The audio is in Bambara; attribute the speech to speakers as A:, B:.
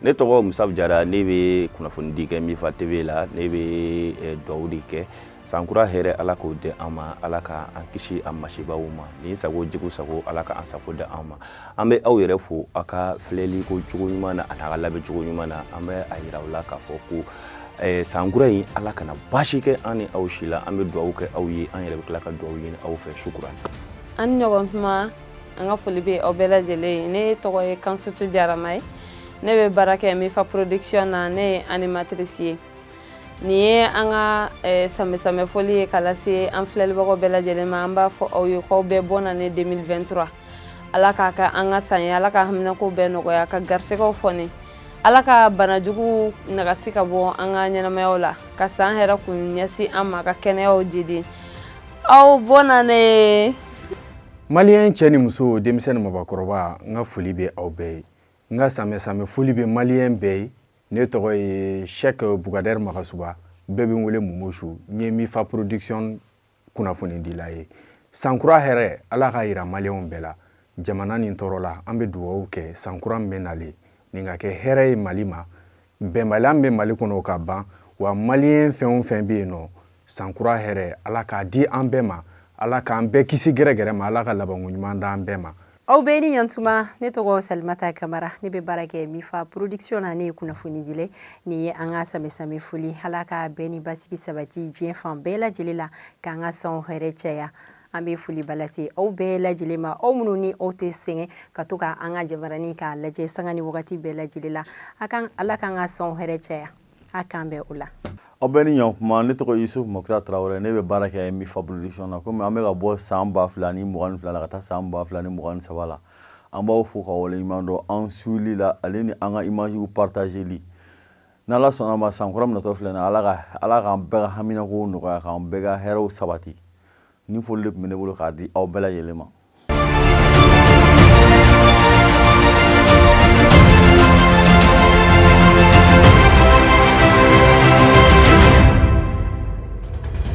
A: ne tɔgɔ Musa Jara ne bɛ kunnafoni di kɛ Mifa TV la ne bɛ dugawu de kɛ sankura hɛrɛ Ala k'o di an ma Ala ka an kisi an masibaw ma ni sago jigu sago Ala ka an sago di an ma an bɛ aw yɛrɛ fo aw ka filɛli ko cogo ɲuman na ani a ka labɛn cogo ɲuman na an bɛ a yira aw la k'a fɔ ko sankura in Ala kana baasi kɛ an ni aw si la an bɛ dugawu kɛ aw ye an yɛrɛ bɛ tila ka dugawu ɲini aw fɛ shukran
B: an ɲɔgɔn kuma an ka foli bɛ aw bɛɛ lajɛlen ne tɔgɔ ye Kansutu Jarama ye ne bɛ baara kɛ Mifa Production na ne ye animatrice ye ni ye an ka samɛ foli ye k'a lase an filɛlibagaw bɛɛ lajɛlen ma an b'a fɔ aw ye k'aw bɛɛ bon année 2023 Ala k'a ka an ka san ye Ala ka haminako bɛɛ nɔgɔya ka garisɛgɛw fɔni Ala ka banajugu nagasi ka bɔ an ka ɲɛnamayaw la ka san hɛrɛ kun ɲɛsin an ma ka kɛnɛyaw jidi aw bon année
C: Malien cɛ ni muso denmisɛnnin mabakɔrɔba n ka foli bɛ aw bɛɛ ye n ka samɛ foli bɛ Malien bɛɛ ye ne tɔgɔ ye Cheikh Bougader Magasuba bɛɛ bɛ n wele Mumusu n ye Mifa Production kunnafoni dila ye sankura hɛrɛ Ala ka yira Malien bɛɛ la jamana nin tɔɔrɔ la an bɛ dugawu kɛ sankura min bɛ nalen nin ka kɛ hɛrɛ ye Mali ma bɛnbaliya bɛ Mali kɔnɔ ka ban wa Malien fɛn o fɛn bɛ yen nɔ sankura hɛrɛ Ala k'a di an bɛɛ ma Ala k'an bɛɛ kisi gɛrɛgɛrɛ ma Ala ka labanko ɲuman d'an bɛɛ ma
D: aw bɛɛ ni ɲantuma ne tɔgɔ Salimata Kamara ne bɛ baara kɛ Mifa Production na ne ye kunnafoni dile ni ye an ka samɛ foli Ala ka bɛɛ ni basigi sabati diɲɛ fan bɛɛ lajɛlen la k'an ka sanw hɛrɛ caya an bɛ foli balase aw bɛɛ lajɛlen ma aw minnu ni aw tɛ sɛgɛn ka to ka an ka jabaranin k'a lajɛ sanga ni wagati bɛɛ lajɛlen la Ala k'an ka sanw hɛrɛ caya a k'an bɛɛ o la
E: aw bɛɛ ni ɲantuma ne tɔgɔ Yusuf Moktar Traoré ne bɛ baara kɛ Mifa Production na komi an bɛ ka bɔ san 2022 la ka taa san 2023 la an b'aw fo ka waleɲuman dɔn an suivili la ale ni an ka images partageli n'Ala sɔnna ma sankura minɛtɔ filɛ na Ala k'an bɛɛ ka haminako nɔgɔya k'an bɛɛ ka hɛrɛw sabati ni foli de tun bɛ ne bolo k'a di aw bɛɛ lajɛlen ma